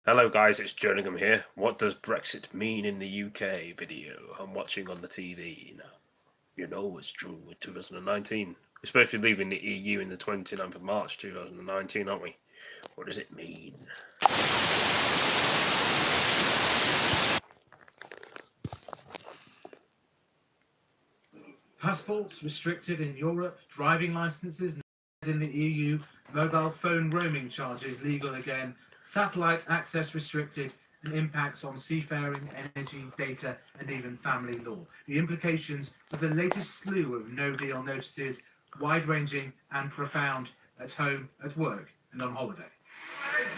Hello guys, it's Jerningham here. What does Brexit mean in the UK video I'm watching on the TV now? You know it's true with 2019. We're supposed to be leaving the EU in the 29th of March 2019, aren't we? What does it mean? Passports restricted in Europe, driving licences in the EU, mobile phone roaming charges legal again, satellite access restricted, and impacts on seafaring, energy, data, and even family law. The implications of the latest slew of no-deal notices, wide-ranging and profound, at home, at work, and on holiday.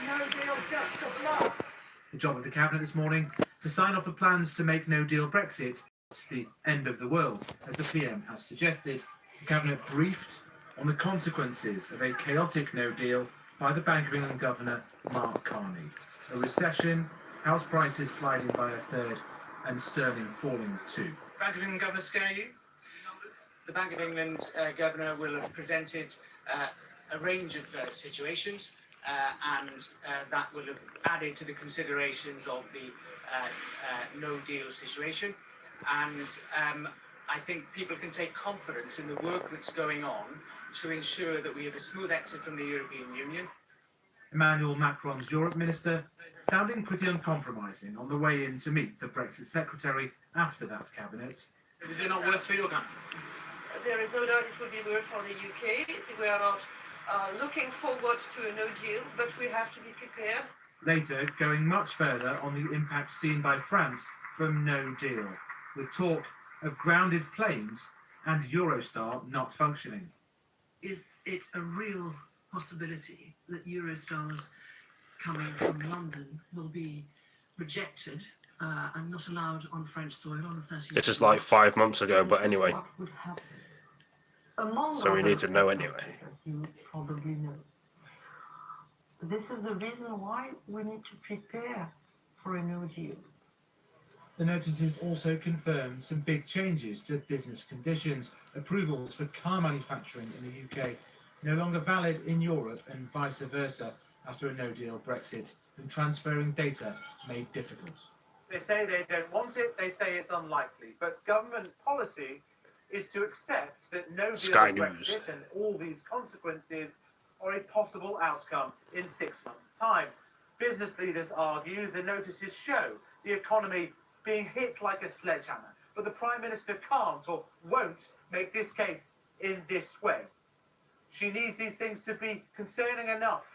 No deal, just a bluff. The job of the Cabinet this morning to sign off the plans to make no-deal Brexit the end of the world, as the PM has suggested. The Cabinet briefed on the consequences of a chaotic no-deal by the Bank of England Governor, Mark Carney. A recession, house prices sliding by a third, and sterling falling too. Bank of England Governor scare you? The Bank of England Governor will have presented a range of situations and that will have added to the considerations of the no-deal situation. And I think people can take confidence in the work that's going on to ensure that we have a smooth exit from the European Union. Emmanuel Macron's Europe Minister sounding pretty uncompromising on the way in to meet the Brexit Secretary after that Cabinet. Is it not worse for your country? There is no doubt it will be worse for the UK. We are not looking forward to a no deal, but we have to be prepared. Later, going much further on the impact seen by France from no deal, with talk of grounded planes and Eurostar not functioning. Is it a real possibility that Eurostars coming from London will be rejected and not allowed on French soil on the 30th? It's just like 5 months ago, but anyway. So we need to know anyway. You probably know. This is the reason why we need to prepare for a no deal. The notices also confirm some big changes to business conditions. Approvals for car manufacturing in the UK no longer valid in Europe and vice versa after a no-deal Brexit, and transferring data made difficult. They say they don't want it, they say it's unlikely, but government policy is to accept that no deal Brexit and all these consequences are a possible outcome in 6 months' time. Business leaders argue the notices show the economy being hit like a sledgehammer, but the Prime Minister can't or won't make this case in this way. She needs these things to be concerning enough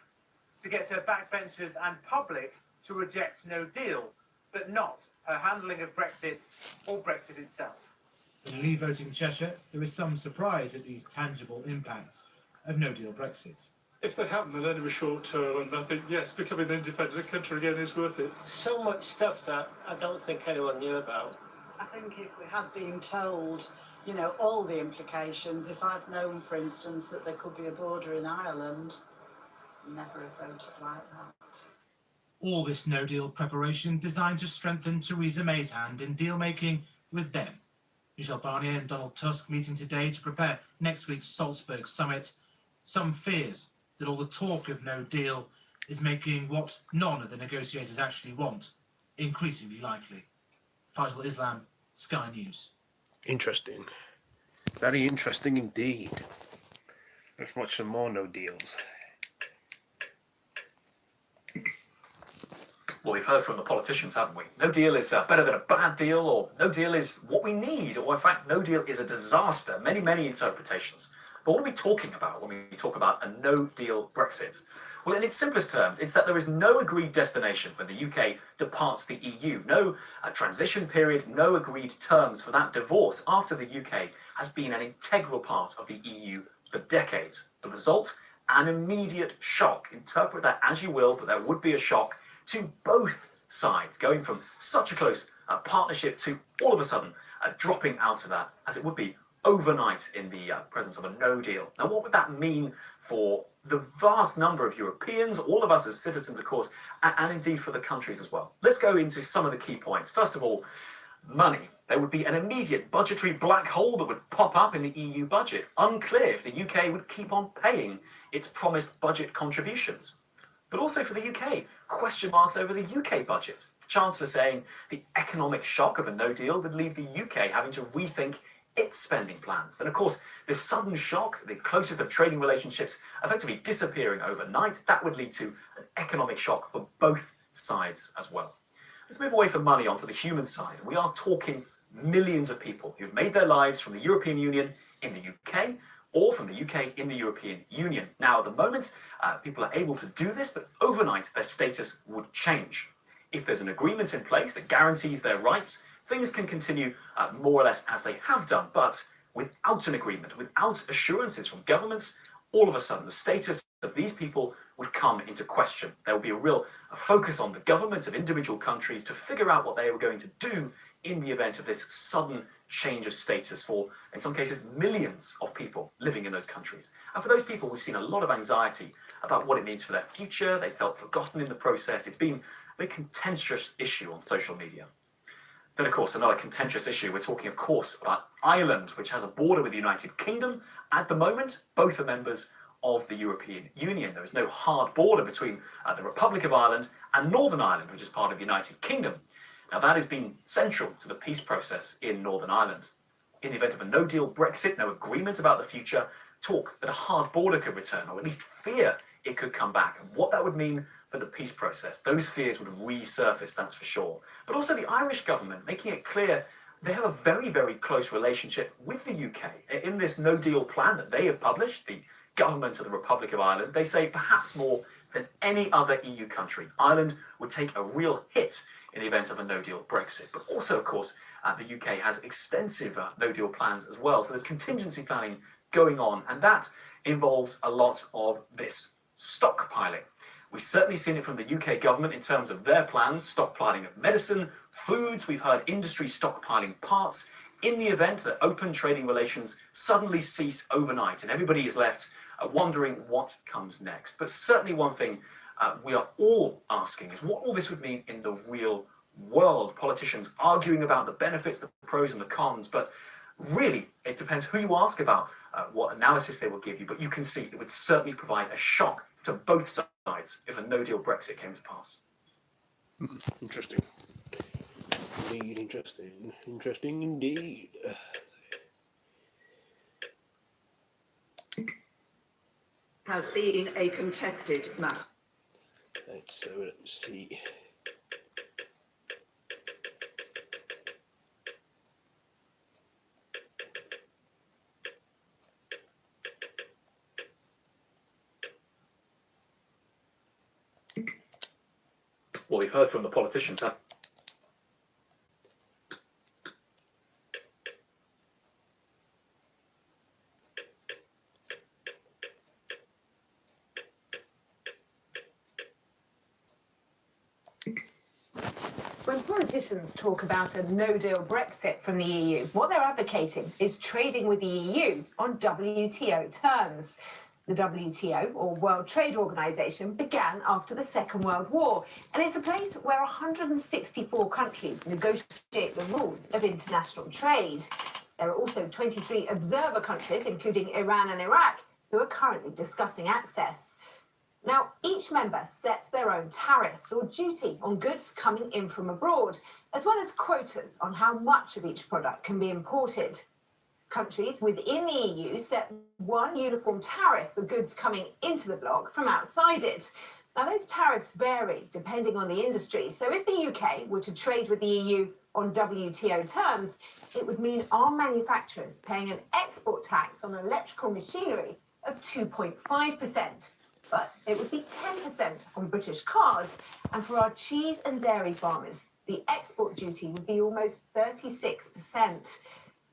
to get her backbenchers and public to reject no deal, but not her handling of Brexit or Brexit itself. In Leave voting Cheshire, there is some surprise at these tangible impacts of no-deal Brexit. If they happen, then only a short term, and I think, yes, becoming an independent country again is worth it. So much stuff that I don't think anyone knew about. I think if we had been told, you know, all the implications, if I'd known, for instance, that there could be a border in Ireland, never have voted like that. All this no-deal preparation designed to strengthen Theresa May's hand in deal-making with them. Michel Barnier and Donald Tusk meeting today to prepare next week's Salzburg summit. Some fears that all the talk of no deal is making what none of the negotiators actually want increasingly likely. Faisal Islam, Sky News. Interesting. Very interesting indeed. Let's watch some more no deals. Well, we've heard from the politicians, haven't we? No deal is better than a bad deal, or no deal is what we need, or in fact, no deal is a disaster. Many, many interpretations. But what are we talking about when we talk about a no-deal Brexit? Well, in its simplest terms, it's that there is no agreed destination when the UK departs the EU. No transition period, no agreed terms for that divorce after the UK has been an integral part of the EU for decades. The result? An immediate shock. Interpret that as you will, but there would be a shock to both sides, going from such a close partnership to all of a sudden dropping out of that, as it would be overnight in the presence of a no deal. Now, what would that mean for the vast number of Europeans, all of us as citizens, of course, and indeed for the countries as well? Let's go into some of the key points. First of all, money. There would be an immediate budgetary black hole that would pop up in the EU budget. Unclear if the UK would keep on paying its promised budget contributions. But also for the UK, question marks over the UK budget. The Chancellor saying the economic shock of a no deal would leave the UK having to rethink its spending plans. And of course, this sudden shock, the closest of trading relationships effectively disappearing overnight, that would lead to an economic shock for both sides as well. Let's move away from money onto the human side. We are talking millions of people who've made their lives from the European Union in the UK or from the UK in the European Union. Now, at the moment, people are able to do this, but overnight their status would change. If there's an agreement in place that guarantees their rights, things can continue more or less as they have done. But without an agreement, without assurances from governments, all of a sudden the status of these people would come into question. There will be a real focus on the governments of individual countries to figure out what they were going to do in the event of this sudden change of status for, in some cases, millions of people living in those countries. And for those people, we've seen a lot of anxiety about what it means for their future. They felt forgotten in the process. It's been a very contentious issue on social media. Then, of course, another contentious issue, we're talking, of course, about Ireland, which has a border with the United Kingdom. At the moment, both are members of the European Union. There is no hard border between the Republic of Ireland and Northern Ireland, which is part of the United Kingdom. Now, that has been central to the peace process in Northern Ireland. In the event of a no-deal Brexit, no agreement about the future, talk that a hard border could return, or at least fear it could come back, and what that would mean for the peace process. Those fears would resurface, that's for sure. But also the Irish government making it clear they have a very, very close relationship with the UK. In this no-deal plan that they have published, the government of the Republic of Ireland, they say perhaps more than any other EU country, Ireland would take a real hit in the event of a no-deal Brexit. But also, of course, the UK has extensive no-deal plans as well. So there's contingency planning going on, and that involves a lot of this stockpiling. We've certainly seen it from the UK government in terms of their plans, stockpiling of medicine, foods. We've heard industry stockpiling parts in the event that open trading relations suddenly cease overnight and everybody is left wondering what comes next. But certainly one thing we are all asking is what all this would mean in the real world. Politicians arguing about the benefits, the pros and the cons, but really it depends who you ask about what analysis they will give you. But you can see it would certainly provide a shock to both sides if a no-deal Brexit came to pass. Interesting. Indeed, interesting. Interesting indeed. Has been a contested matter. Let's see. Well, we've heard from the politicians. When politicians talk about a no-deal Brexit from the EU, what they're advocating is trading with the EU on WTO terms. The WTO, or World Trade Organization, began after the Second World War, and it's a place where 164 countries negotiate the rules of international trade. There are also 23 observer countries, including Iran and Iraq, who are currently discussing access. Now, each member sets their own tariffs or duty on goods coming in from abroad, as well as quotas on how much of each product can be imported. Countries within the EU set one uniform tariff for goods coming into the bloc from outside it. Now, those tariffs vary depending on the industry. So if the UK were to trade with the EU on WTO terms, it would mean our manufacturers paying an export tax on electrical machinery of 2.5%. But it would be 10% on British cars. And for our cheese and dairy farmers, the export duty would be almost 36%.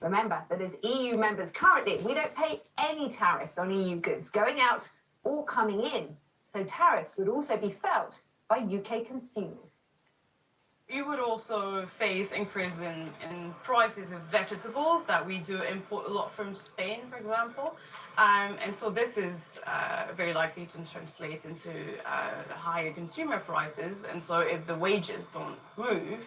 Remember that as EU members currently, we don't pay any tariffs on EU goods going out or coming in. So tariffs would also be felt by UK consumers. You would also face increase in prices of vegetables that we do import a lot from Spain, for example. And so this is very likely to translate into higher consumer prices. And so if the wages don't move,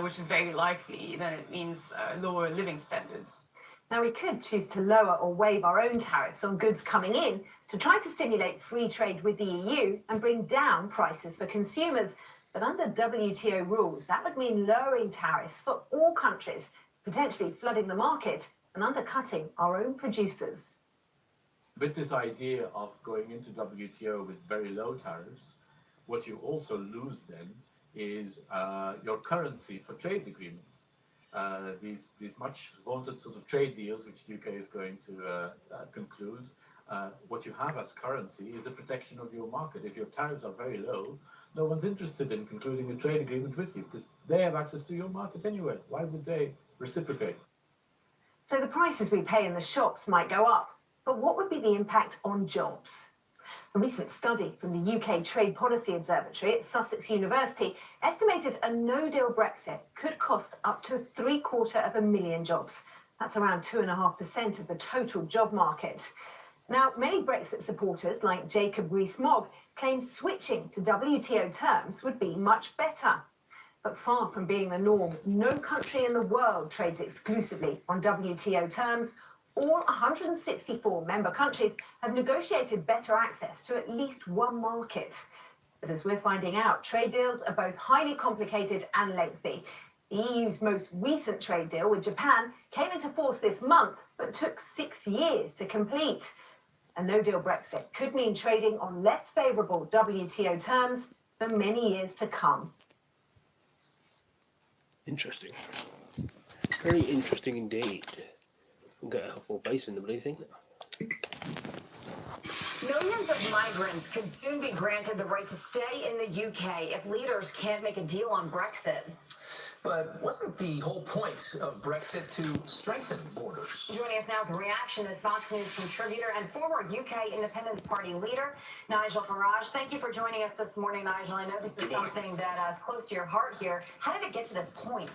which is very likely, then it means lower living standards. Now, we could choose to lower or waive our own tariffs on goods coming in to try to stimulate free trade with the EU and bring down prices for consumers. But under WTO rules, that would mean lowering tariffs for all countries, potentially flooding the market and undercutting our own producers. With this idea of going into WTO with very low tariffs, what you also lose then is your currency for trade agreements. These much vaunted sort of trade deals which the UK is going to conclude, what you have as currency is the protection of your market. If your tariffs are very low, no one's interested in concluding a trade agreement with you because they have access to your market anyway. Why would they reciprocate? So the prices we pay in the shops might go up, but what would be the impact on jobs? A recent study from the UK Trade Policy Observatory at Sussex University estimated a no-deal Brexit could cost up to 750,000 jobs. That's around 2.5% of the total job market. Now, many Brexit supporters, like Jacob Rees-Mogg, claim switching to WTO terms would be much better. But far from being the norm, no country in the world trades exclusively on WTO terms. All 164 member countries have negotiated better access to at least one market. But as we're finding out, trade deals are both highly complicated and lengthy. The EU's most recent trade deal with Japan came into force this month, but took 6 years to complete. A no-deal Brexit could mean trading on less favourable WTO terms for many years to come. Interesting. Very interesting indeed. We'll get a full base in the bloody thing now. Millions of migrants could soon be granted the right to stay in the UK if leaders can't make a deal on Brexit. But wasn't the whole point of Brexit to strengthen borders? Joining us now with a reaction is Fox News contributor and former UK Independence Party leader, Nigel Farage. Thank you for joining us this morning, Nigel. I know this is something that is close to your heart here. How did it get to this point?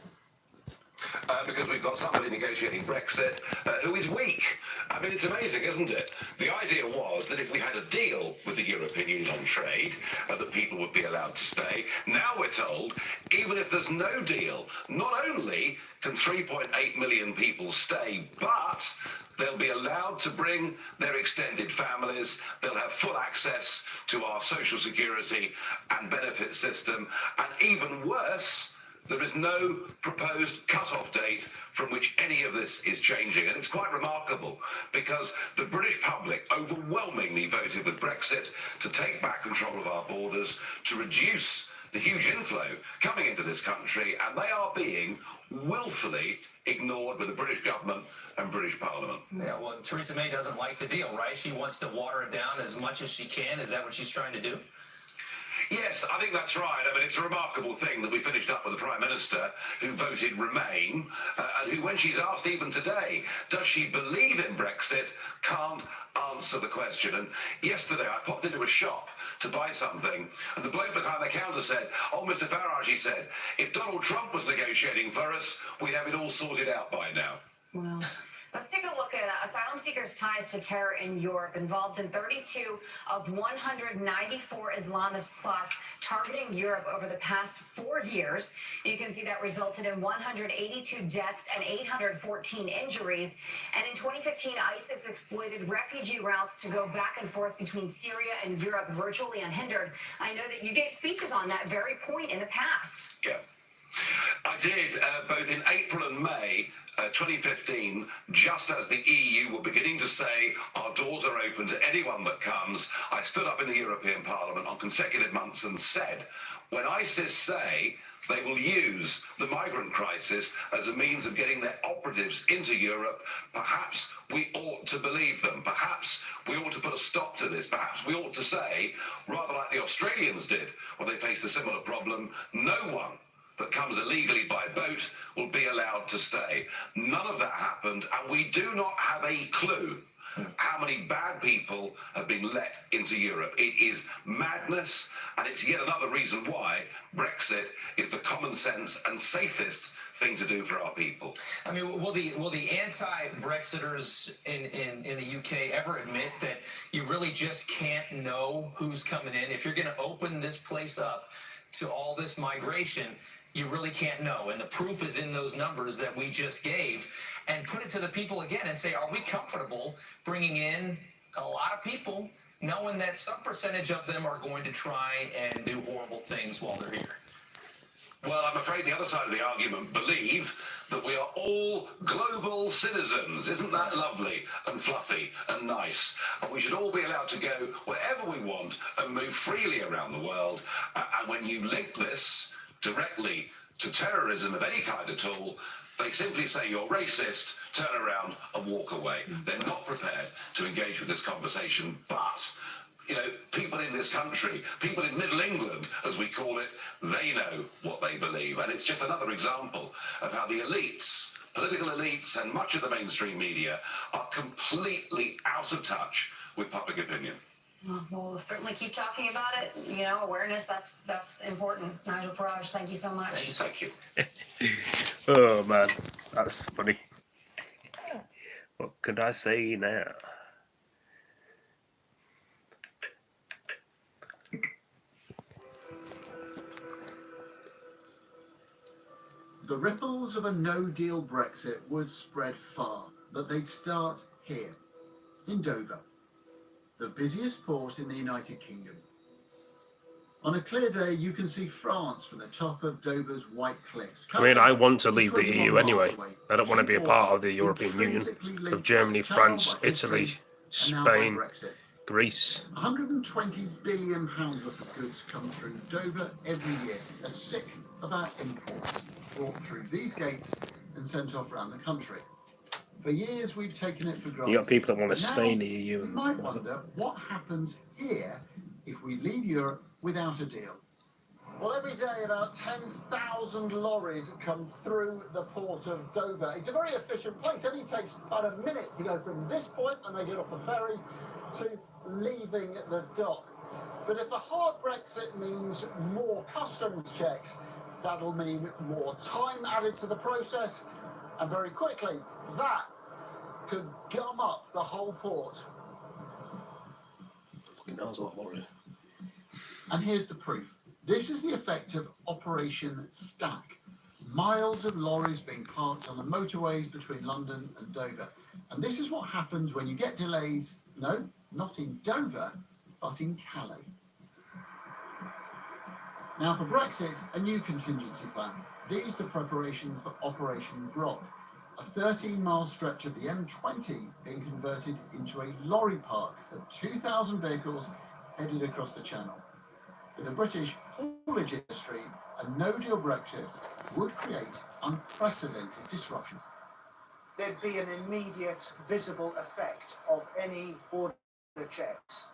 Because we've got somebody negotiating Brexit who is weak. I mean, it's amazing, isn't it? The idea was that if we had a deal with the European Union on trade, that people would be allowed to stay. Now we're told, even if there's no deal, not only can 3.8 million people stay, but they'll be allowed to bring their extended families. They'll have full access to our social security and benefit system. And even worse, there is no proposed cut-off date from which any of this is changing. And it's quite remarkable because the British public overwhelmingly voted with Brexit to take back control of our borders, to reduce the huge inflow coming into this country, and they are being willfully ignored with the British government and British Parliament. Yeah, well, Theresa May doesn't like the deal, right? She wants to water it down as much as she can. Is that what she's trying to do? Yes, I think that's right. I mean, it's a remarkable thing that we finished up with a Prime Minister who voted Remain, and who, when she's asked even today, does she believe in Brexit, can't answer the question. And yesterday I popped into a shop to buy something, and the bloke behind the counter said, "Oh, Mr. Farage," he said, "if Donald Trump was negotiating for us, we'd have it all sorted out by now." Well, let's take a look at asylum seekers' ties to terror in Europe, involved in 32 of 194 Islamist plots targeting Europe over the past 4 years. You can see that resulted in 182 deaths and 814 injuries. And in 2015, ISIS exploited refugee routes to go back and forth between Syria and Europe virtually unhindered. I know that you gave speeches on that very point in the past. Yeah. I did, both in April and May 2015, just as the EU were beginning to say our doors are open to anyone that comes. I stood up in the European Parliament on consecutive months and said, when ISIS say they will use the migrant crisis as a means of getting their operatives into Europe, perhaps we ought to believe them. Perhaps we ought to put a stop to this. Perhaps we ought to say, rather like the Australians did when they faced a similar problem, no one that comes illegally by boat will be allowed to stay. None of that happened, and we do not have a clue how many bad people have been let into Europe. It is madness, and it's yet another reason why Brexit is the common sense and safest thing to do for our people. I mean, will the anti-Brexiters in the UK ever admit that you really just can't know who's coming in? If you're going to open this place up to all this migration, you really can't know. And the proof is in those numbers that we just gave. And put it to the people again and say, are we comfortable bringing in a lot of people, knowing that some percentage of them are going to try and do horrible things while they're here? Well, I'm afraid the other side of the argument believe that we are all global citizens. Isn't that lovely and fluffy and nice? And we should all be allowed to go wherever we want and move freely around the world. And when you link this directly to terrorism of any kind at all, they simply say you're racist, turn around and walk away. They're not prepared to engage with this conversation, but you know, people in this country, people in Middle England, as we call it, they know what they believe. And it's just another example of how the elites, political elites, and much of the mainstream media are completely out of touch with public opinion. Well, we'll certainly keep talking about it. You know, awareness, that's important. Nigel Farage, thank you so much. Thank you. Oh, man. That's funny. What could I say now? The ripples of a no-deal Brexit would spread far, but they'd start here, in Dover, the busiest port in the United Kingdom. On a clear day, you can see France from the top of Dover's white cliffs. I mean, I want to leave the EU anyway. I don't want to be a part of the European Union, of Germany, France, Italy, Spain, Greece. £120 billion worth of goods come through Dover every year, a sixth of our imports brought through these gates and sent off around the country. For years, we've taken it for granted. You got people that want to stay in the EU. You might wonder what happens here if we leave Europe without a deal. Well, every day about 10,000 lorries come through the port of Dover. It's a very efficient place. It only takes about a minute to go from this point, and they get off the ferry, to leaving the dock. But if a hard Brexit means more customs checks, that'll mean more time added to the process, and very quickly, that could gum up the whole port. And here's the proof. This is the effect of Operation Stack. Miles of lorries being parked on the motorways between London and Dover. And this is what happens when you get delays, no, not in Dover, but in Calais. Now for Brexit, a new contingency plan. These are preparations for Operation Grog, a 13-mile stretch of the M20 being converted into a lorry park for 2,000 vehicles headed across the Channel. For the British haulage industry, a no-deal Brexit would create unprecedented disruption. There'd be an immediate visible effect of any border checks.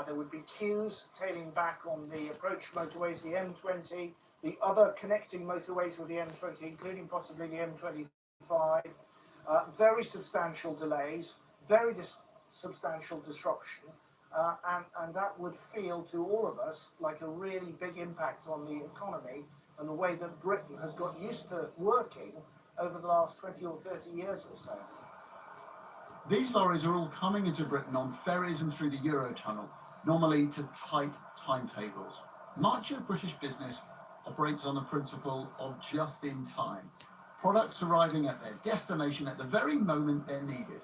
There would be queues tailing back on the approach motorways, the M20, the other connecting motorways with the M20, including possibly the M25. Very substantial delays, very substantial disruption, and that would feel to all of us like a really big impact on the economy and the way that Britain has got used to working over the last 20 or 30 years or so. These lorries are all coming into Britain on ferries and through the Eurotunnel, normally to tight timetables. Much of British business operates on the principle of just in time. Products arriving at their destination at the very moment they're needed.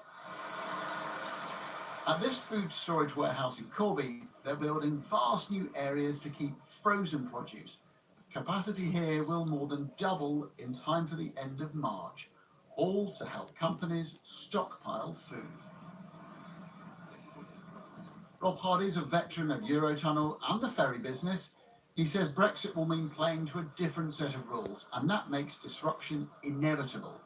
At this food storage warehouse in Corby, they're building vast new areas to keep frozen produce. Capacity here will more than double in time for the end of March, all to help companies stockpile food. Rob Hardy's a veteran of Eurotunnel and the ferry business. He says Brexit will mean playing to a different set of rules, and that makes disruption inevitable,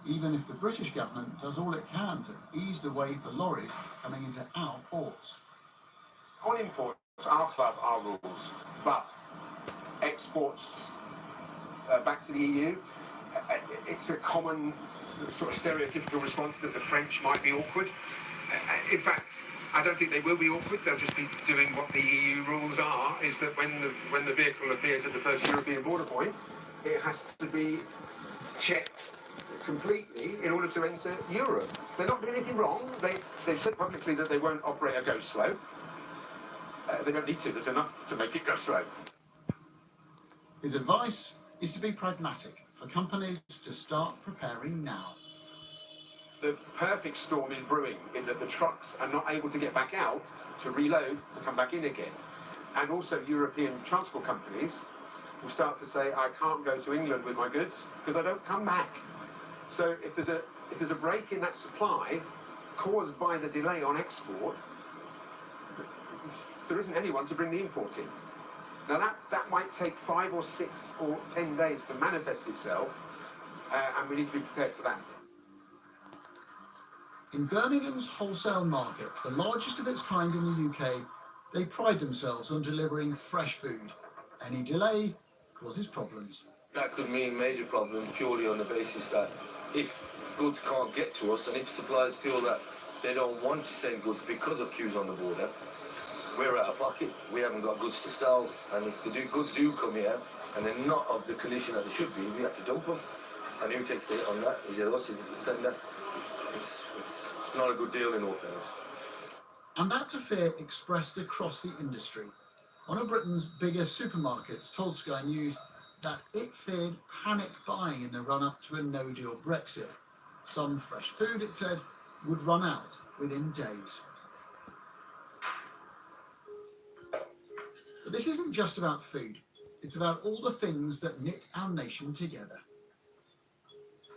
even if the British government does all it can to ease the way for lorries coming into our ports. On imports, our club, our rules, but exports back to the EU, it's a common sort of stereotypical response that the French might be awkward. In fact, I don't think they will be awkward. They'll just be doing what the EU rules are, is that when the vehicle appears at the first European border point, it has to be checked completely in order to enter Europe. They're not doing anything wrong. They've said publicly that they won't operate a go slow. They don't need to. There's enough to make it go slow. His advice is to be pragmatic, for companies to start preparing now. The perfect storm is brewing in that the trucks are not able to get back out to reload to come back in again. And also European transport companies will start to say, I can't go to England with my goods because I don't come back. So if there's a break in that supply caused by the delay on export, there isn't anyone to bring the import in. Now that might take 5 or 6 or 10 days to manifest itself, and we need to be prepared for that. In Birmingham's wholesale market, the largest of its kind in the UK, they pride themselves on delivering fresh food. Any delay causes problems. That could mean major problems purely on the basis that if goods can't get to us and if suppliers feel that they don't want to send goods because of queues on the border, we're out of pocket. We haven't got goods to sell, and if the goods do come here and they're not of the condition that they should be, we have to dump them. And who takes the hit on that? Is it us? Is it the sender? It's not a good deal in all fairness. And that's a fear expressed across the industry. One of Britain's biggest supermarkets told Sky News that it feared panic buying in the run-up to a no-deal Brexit. Some fresh food, it said, would run out within days. But this isn't just about food. It's about all the things that knit our nation together.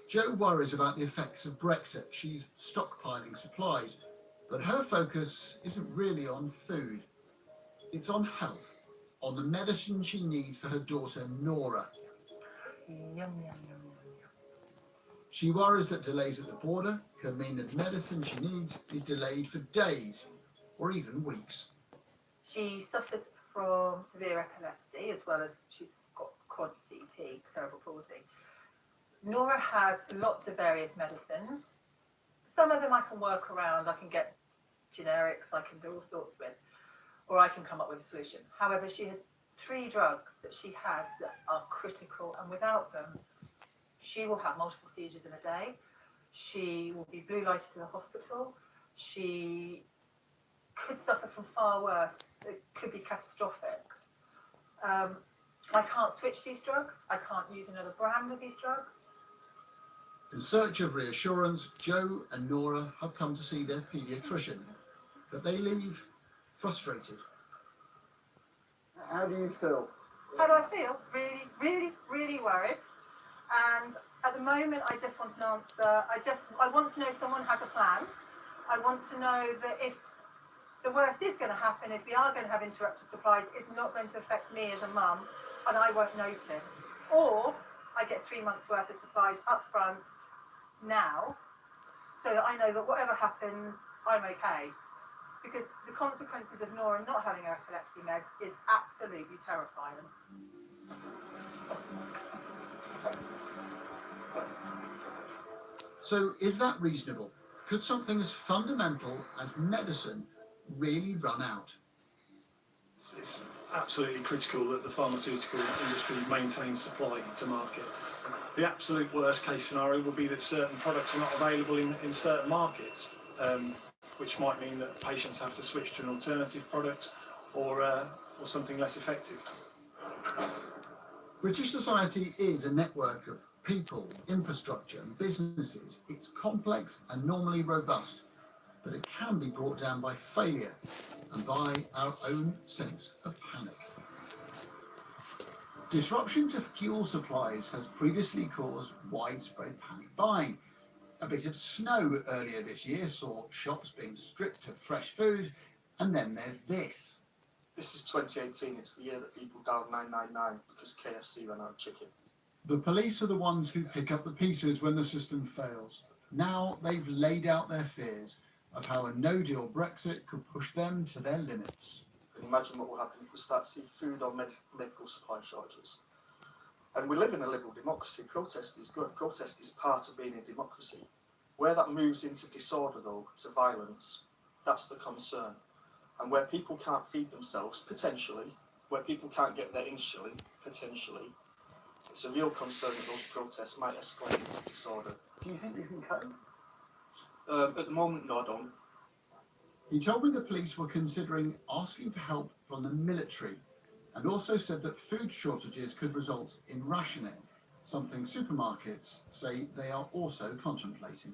Jo worries about the effects of Brexit. She's stockpiling supplies, but her focus isn't really on food. It's on health, on the medicine she needs for her daughter, Nora. She worries that delays at the border could mean that medicine she needs is delayed for days or even weeks. She suffers from severe epilepsy, as well as she's got quad CP, cerebral palsy. Nora has lots of various medicines. Some of them I can work around. I can get generics, I can do all sorts with, or I can come up with a solution. However, she has 3 drugs that she has that are critical, and without them, she will have multiple seizures in a day. She will be blue lighted to the hospital. She could suffer from far worse. It could be catastrophic. I can't switch these drugs. I can't use another brand of these drugs. In search of reassurance, Jo and Nora have come to see their paediatrician, but they leave frustrated. How do you feel? How do I feel? Really, really, really worried. And at the moment, I just want an answer. I want to know someone has a plan. I want to know that if the worst is going to happen, if we are going to have interrupted supplies, it's not going to affect me as a mum, and I won't notice. Or I get 3 months worth of supplies up front now, so that I know that whatever happens, I'm okay. Because the consequences of Nora not having her epilepsy meds is absolutely terrifying. So is that reasonable? Could something as fundamental as medicine really run out? It's absolutely critical that the pharmaceutical industry maintains supply to market. The absolute worst case scenario would be that certain products are not available in certain markets, which might mean that patients have to switch to an alternative product or something less effective. British society is a network of people, infrastructure and businesses. It's complex and normally robust, but it can be brought down by failure and by our own sense of panic. Disruption to fuel supplies has previously caused widespread panic buying. A bit of snow earlier this year saw shops being stripped of fresh food, and then there's this. This is 2018, it's the year that people dialed 999 because KFC ran out of chicken. The police are the ones who pick up the pieces when the system fails. Now they've laid out their fears of how a no-deal Brexit could push them to their limits. You can imagine what will happen if we start to see food or medical supply shortages. And we live in a liberal democracy. Protest is good. Protest is part of being a democracy. Where that moves into disorder, though, to violence, that's the concern. And where people can't feed themselves, potentially, where people can't get their insulin, potentially, it's a real concern that those protests might escalate into disorder. Do you think you can cut them? At the moment, no, I don't. He told me the police were considering asking for help from the military and also said that food shortages could result in rationing, something supermarkets say they are also contemplating.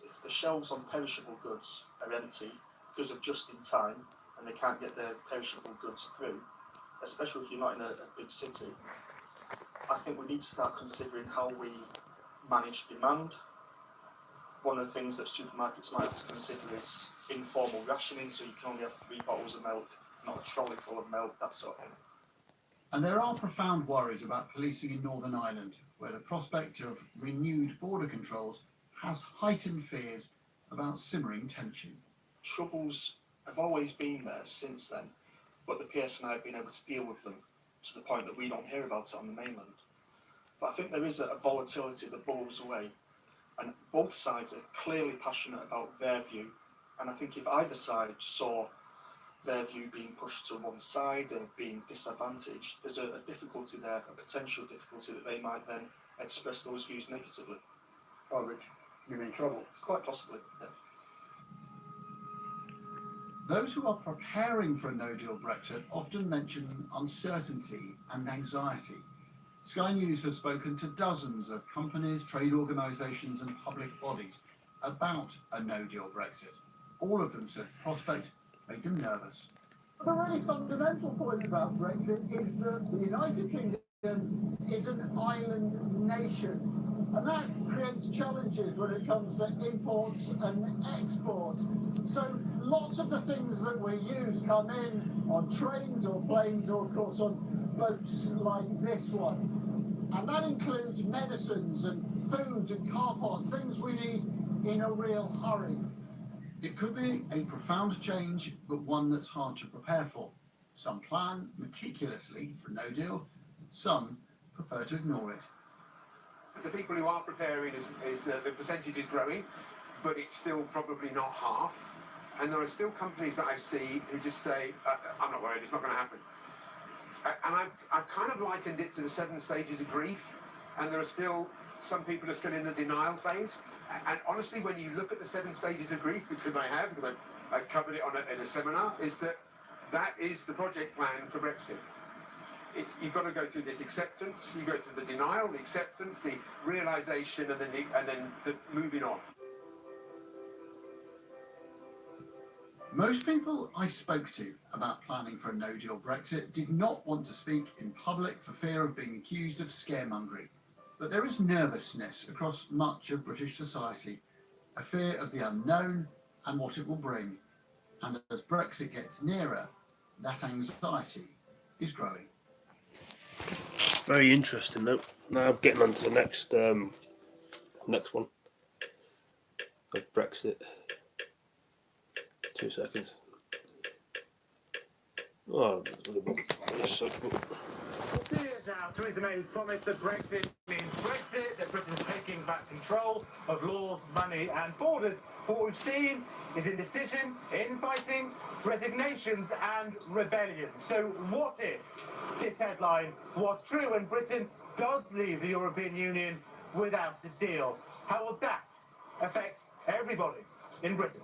If the shelves on perishable goods are empty because of just in time and they can't get their perishable goods through, especially if you're not in a big city, I think we need to start considering how we manage demand. One of the things that supermarkets might have to consider is informal rationing, so you can only have 3 bottles of milk, not a trolley full of milk, that sort of thing. And there are profound worries about policing in Northern Ireland, where the prospect of renewed border controls has heightened fears about simmering tension. Troubles have always been there since then, but the PSNI have been able to deal with them to the point that we don't hear about it on the mainland. But I think there is a volatility that bubbles away, and both sides are clearly passionate about their view, and I think if either side saw their view being pushed to one side and being disadvantaged, there's a difficulty there, a potential difficulty that they might then express those views negatively. Oh, which you mean trouble? Quite possibly, yeah. Those who are preparing for a no-deal Brexit often mention uncertainty and anxiety. Sky News has spoken to dozens of companies, trade organisations and public bodies about a no-deal Brexit. All of them said prospect made them nervous. The really fundamental point about Brexit is that the United Kingdom is an island nation. And that creates challenges when it comes to imports and exports. So lots of the things that we use come in on trains or planes or, of course, on boats like this one. And that includes medicines and food and car parts, things we need in a real hurry. It could be a profound change, but one that's hard to prepare for. Some plan meticulously for no deal, some prefer to ignore it. The people who are preparing the percentage is growing, but it's still probably not half. And there are still companies that I see who just say, I'm not worried, it's not going to happen. And I've kind of likened it to the 7 stages of grief, and there are still, some people are still in the denial phase. And honestly, when you look at the 7 stages of grief, because I covered it in a seminar, is that is the project plan for Brexit. You've got to go through this acceptance, you go through the denial, the acceptance, the realisation, and then the moving on. Most people I spoke to about planning for a no-deal Brexit did not want to speak in public for fear of being accused of scaremongering. But there is nervousness across much of British society, a fear of the unknown and what it will bring. And as Brexit gets nearer, that anxiety is growing. Very interesting though. Now getting on to the next one. Brexit. 2 seconds. Oh, that's so cool. 2 years now, Theresa May's promised that Brexit means Brexit, that Britain's taking back control of laws, money and borders. But what we've seen is indecision, infighting, resignations and rebellion. So what if this headline was true and Britain does leave the European Union without a deal? How will that affect everybody in Britain?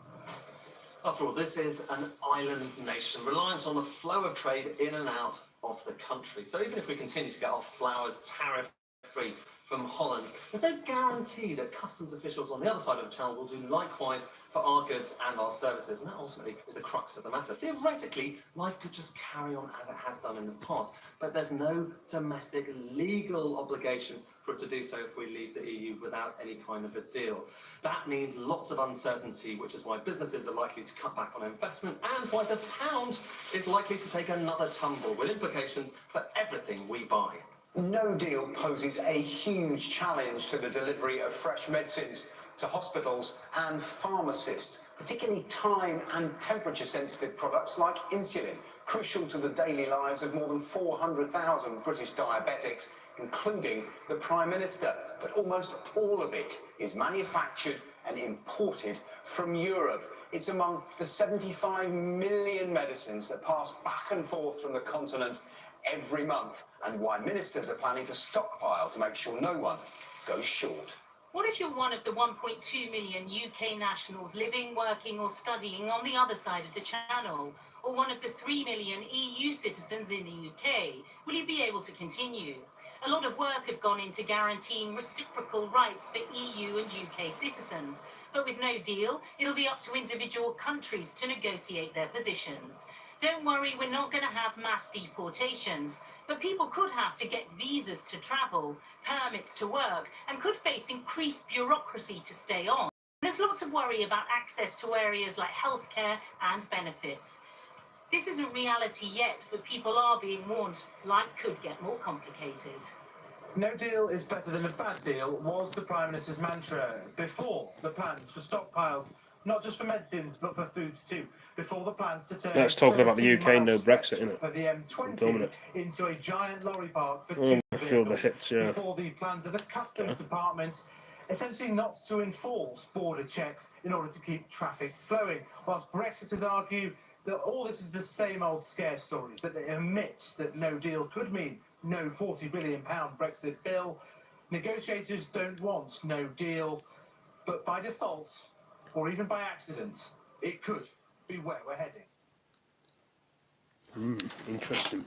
After all, this is an island nation, reliance on the flow of trade in and out of the country. So even if we continue to get our flowers tariff-free from Holland, there's no guarantee that customs officials on the other side of the channel will do likewise for our goods and our services. And that ultimately is the crux of the matter. Theoretically, life could just carry on as it has done in the past, but there's no domestic legal obligation for it to do so if we leave the EU without any kind of a deal. That means lots of uncertainty, which is why businesses are likely to cut back on investment and why the pound is likely to take another tumble, with implications for everything we buy. No deal poses a huge challenge to the delivery of fresh medicines to hospitals and pharmacists, particularly time and temperature-sensitive products like insulin, crucial to the daily lives of more than 400,000 British diabetics, including the Prime Minister. But almost all of it is manufactured and imported from Europe. It's among the 75 million medicines that pass back and forth from the continent every month, and why ministers are planning to stockpile to make sure no one goes short. What if you're one of the 1.2 million UK nationals living, working or studying on the other side of the channel, or one of the 3 million EU citizens in the UK? Will you be able to continue? A lot of work had gone into guaranteeing reciprocal rights for EU and UK citizens, but with no deal, it'll be up to individual countries to negotiate their positions. Don't worry, we're not going to have mass deportations, but people could have to get visas to travel, permits to work, and could face increased bureaucracy to stay on. There's lots of worry about access to areas like healthcare and benefits. This isn't reality yet, but people are being warned life could get more complicated. No deal is better than a bad deal was the Prime Minister's mantra before the plans for stockpiles, not just for medicines but for foods too. Before the plans to turn That's talking about the 13 UK, no miles Brexit, innit? of the M20 Dominic. into a giant lorry park for Oh, two I feel the vehicles. hits, yeah. Before the plans of the Customs Department essentially not to enforce border checks in order to keep traffic flowing, whilst Brexiters argue that all this is the same old scare stories, that it admits that no deal could mean no £40 billion Brexit bill. Negotiators don't want no deal, but by default, or even by accident, it could be where we're heading. Interesting.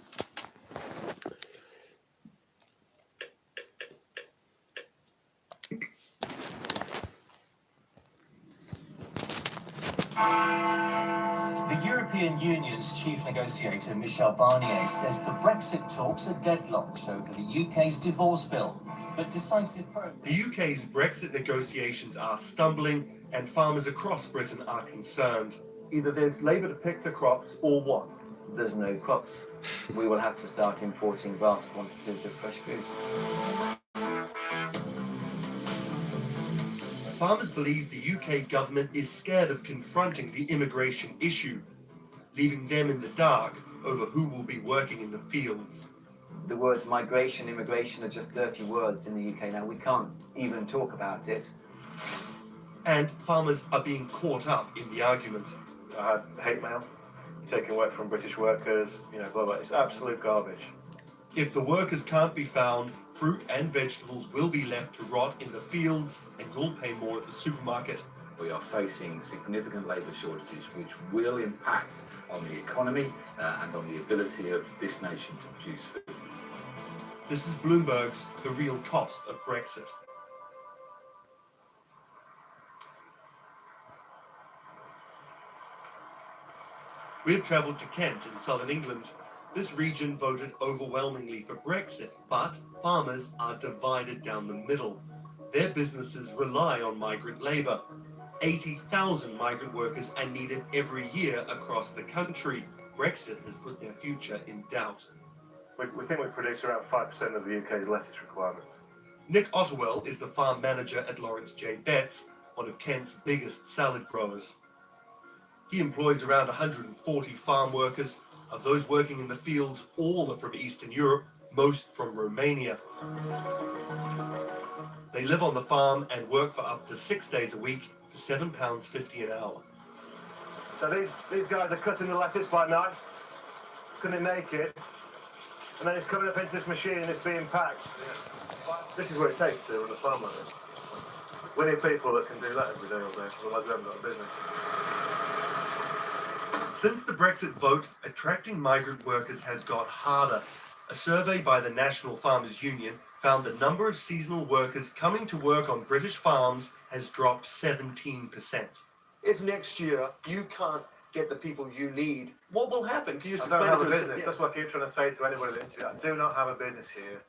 The European Union's chief negotiator, Michel Barnier, says the Brexit talks are deadlocked over the UK's divorce bill, but decisive progress. The UK's Brexit negotiations are stumbling, and farmers across Britain are concerned. Either there's Labour to pick the crops, or what? There's no crops. We will have to start importing vast quantities of fresh food. Farmers believe the UK government is scared of confronting the immigration issue, leaving them in the dark over who will be working in the fields. The words migration, immigration are just dirty words in the UK now. We can't even talk about it. And farmers are being caught up in the argument. I had hate mail, taking work from British workers, blah, blah. It's absolute garbage. If the workers can't be found, fruit and vegetables will be left to rot in the fields, and you'll pay more at the supermarket. We are facing significant labour shortages, which will impact on the economy and on the ability of this nation to produce food. This is Bloomberg's The Real Cost of Brexit. We've travelled to Kent in southern England. This region voted overwhelmingly for Brexit, but farmers are divided down the middle. Their businesses rely on migrant labour. 80,000 migrant workers are needed every year across the country. Brexit has put their future in doubt. We think we produce around 5% of the UK's lettuce requirement. Nick Otterwell is the farm manager at Lawrence J. Betts, one of Kent's biggest salad growers. He employs around 140 farm workers. Of those working in the fields, all are from Eastern Europe, most from Romania. They live on the farm and work for up to 6 days a week for £7.50 an hour. So these guys are cutting the lettuce by knife, cutting it naked, and then it's coming up into this machine and it's being packed. This is what it takes to run a farm like this. We need people that can do that every day all day, otherwise we haven't got a business. Since the Brexit vote, attracting migrant workers has got harder. A survey by the National Farmers Union found the number of seasonal workers coming to work on British farms has dropped 17%. If next year you can't get the people you need, what will happen? Can you I don't have a business. That's what I keep trying to say to anybody that interviews. I do not have a business here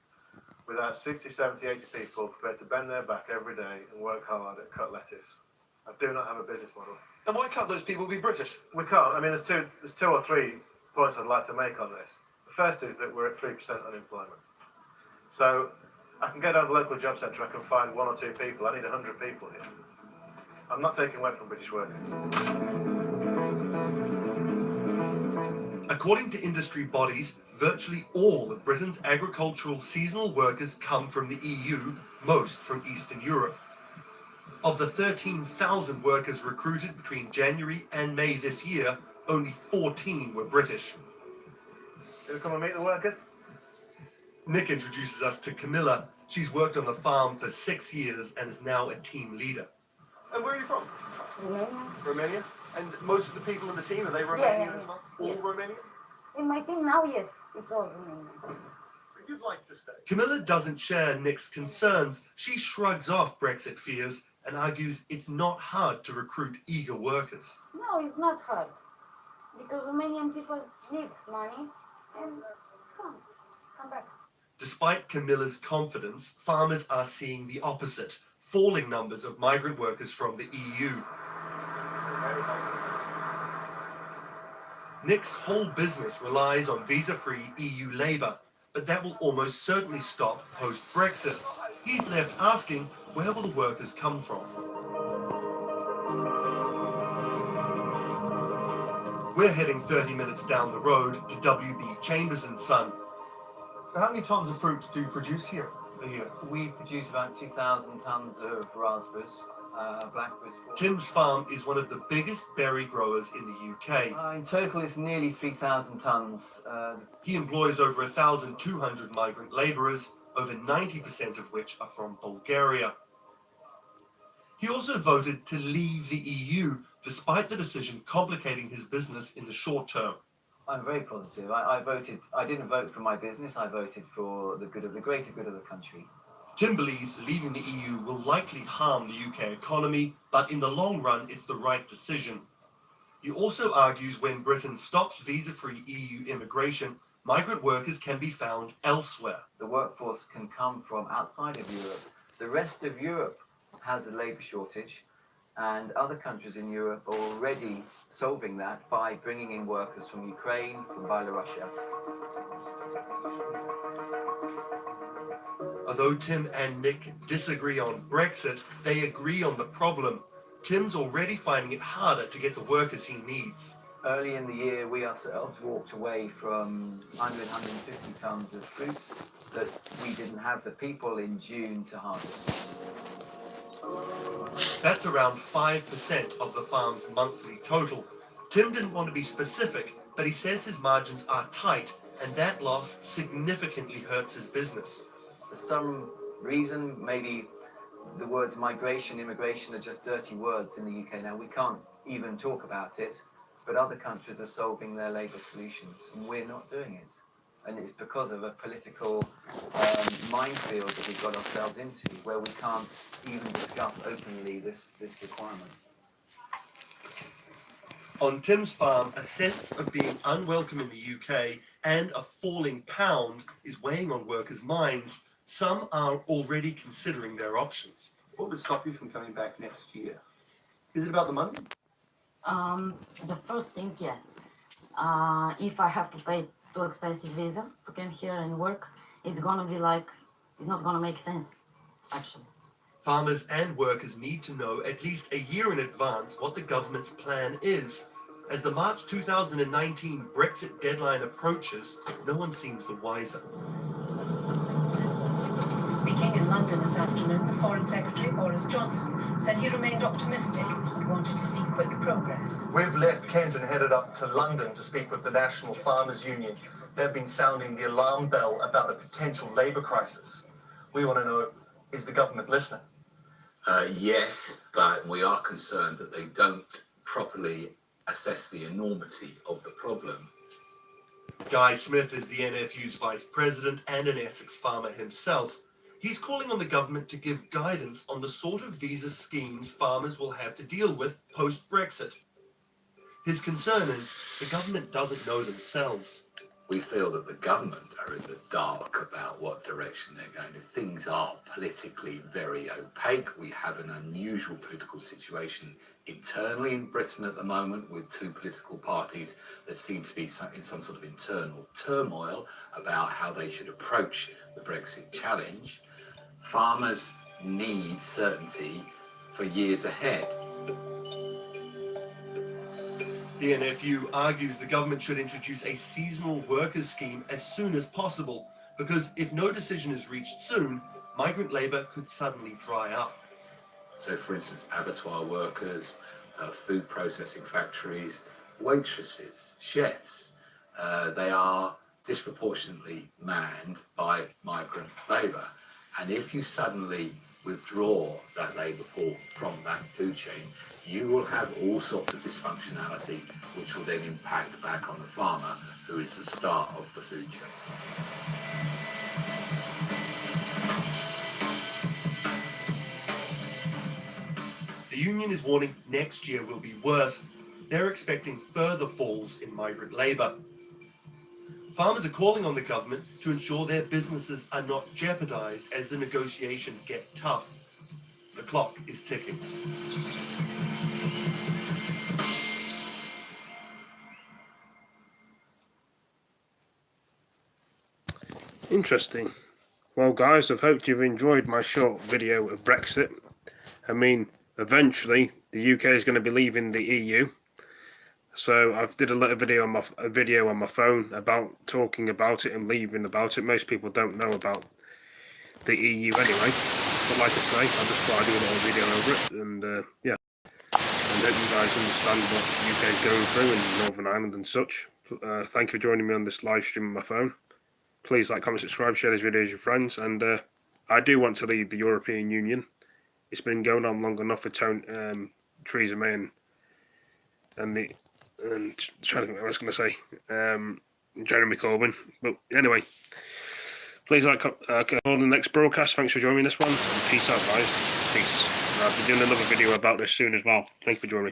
without 60, 70, 80 people prepared to bend their back every day and work hard at cut lettuce. I do not have a business model. And why can't those people be British? We can't. I mean, there's two or three points I'd like to make on this. The first is that we're at 3% unemployment. So I can go down to the local job centre, I can find 1 or 2 people. I need 100 people here. I'm not taking work from British workers. According to industry bodies, virtually all of Britain's agricultural seasonal workers come from the EU, most from Eastern Europe. Of the 13,000 workers recruited between January and May this year, only 14 were British. Gonna come and meet the workers? Nick introduces us to Camilla. She's worked on the farm for 6 years and is now a team leader. And where are you from? Romania. Romania? And most of the people in the team, are they Romanian as well? All Yes. Romanian? In my team now, yes, it's all Romanian. You'd like to stay. Camilla doesn't share Nick's concerns. She shrugs off Brexit fears and argues it's not hard to recruit eager workers. No, it's not hard. Because Romanian people need money and come back. Despite Camilla's confidence, farmers are seeing the opposite, falling numbers of migrant workers from the EU. Nick's whole business relies on visa-free EU labour, but that will almost certainly stop post-Brexit. He's left asking, where will the workers come from? We're heading 30 minutes down the road to WB Chambers & Son. So how many tons of fruit do you produce here a year? We produce about 2,000 tons of raspberries, blackberries. Tim's farm is one of the biggest berry growers in the UK. In total, it's nearly 3,000 tons. He employs over 1,200 migrant labourers, over 90% of which are from Bulgaria. He also voted to leave the EU, despite the decision complicating his business in the short term. I'm very positive. I didn't vote for my business, I voted for the greater good of the country. Tim believes leaving the EU will likely harm the UK economy, but in the long run, it's the right decision. He also argues when Britain stops visa-free EU immigration, migrant workers can be found elsewhere. The workforce can come from outside of Europe. The rest of Europe has a labour shortage, and other countries in Europe are already solving that by bringing in workers from Ukraine, from Belarus. Although Tim and Nick disagree on Brexit, they agree on the problem. Tim's already finding it harder to get the workers he needs. Early in the year, we ourselves walked away from 150 tons of fruit that we didn't have the people in June to harvest. That's around 5% of the farm's monthly total. Tim didn't want to be specific, but he says his margins are tight, and that loss significantly hurts his business. For some reason, maybe the words migration, immigration are just dirty words in the UK now. We can't even talk about it, but other countries are solving their labour solutions, and we're not doing it. And it's because of a political minefield that we've got ourselves into, where we can't even discuss openly this requirement. On Tim's farm, a sense of being unwelcome in the UK and a falling pound is weighing on workers' minds. Some are already considering their options. What would stop you from coming back next year? Is it about the money? The first thing, yeah. If I have to pay too expensive visa to come here and work, it's not gonna make sense, actually. Farmers and workers need to know at least a year in advance what the government's plan is. As the March 2019 Brexit deadline approaches, no one seems the wiser. Speaking in London this afternoon, the Foreign Secretary, Boris Johnson, said he remained optimistic and wanted to see quick progress. We've left Kent and headed up to London to speak with the National Farmers Union. They've been sounding the alarm bell about a potential labour crisis. We want to know, is the government listening? Yes, but we are concerned that they don't properly assess the enormity of the problem. Guy Smith is the NFU's vice president and an Essex farmer himself. He's calling on the government to give guidance on the sort of visa schemes farmers will have to deal with post-Brexit. His concern is the government doesn't know themselves. We feel that the government are in the dark about what direction they're going. Things are politically very opaque. We have an unusual political situation internally in Britain at the moment, with two political parties that seem to be in some sort of internal turmoil about how they should approach the Brexit challenge. Farmers need certainty for years ahead. The NFU argues the government should introduce a seasonal workers scheme as soon as possible, because if no decision is reached soon, migrant labour could suddenly dry up. So, for instance, abattoir workers, food processing factories, waitresses, chefs, they are disproportionately manned by migrant labour. And if you suddenly withdraw that labour pool from that food chain, you will have all sorts of dysfunctionality, which will then impact back on the farmer, who is the start of the food chain. The union is warning next year will be worse. They're expecting further falls in migrant labour. Farmers are calling on the government to ensure their businesses are not jeopardised as the negotiations get tough. The clock is ticking. Interesting. Well, guys, I've hoped you've enjoyed my short video of Brexit. I mean, eventually the UK is going to be leaving the EU. So I've did a little video on my phone about talking about it and leaving about it. Most people don't know about the EU anyway. But like I say, I just thought I'd do a little video over it, and yeah. And hope you guys understand what the UK is going through in Northern Ireland and such. Thank you for joining me on this live stream on my phone. Please like, comment, subscribe, share this video with your friends. And I do want to leave the European Union. It's been going on long enough for Theresa May and trying to think what I was going to say, Jeremy Corbyn. But anyway, please like on the next broadcast. Thanks for joining this one. And peace out, guys. Peace. And I'll be doing another video about this soon as well. Thank you for joining me.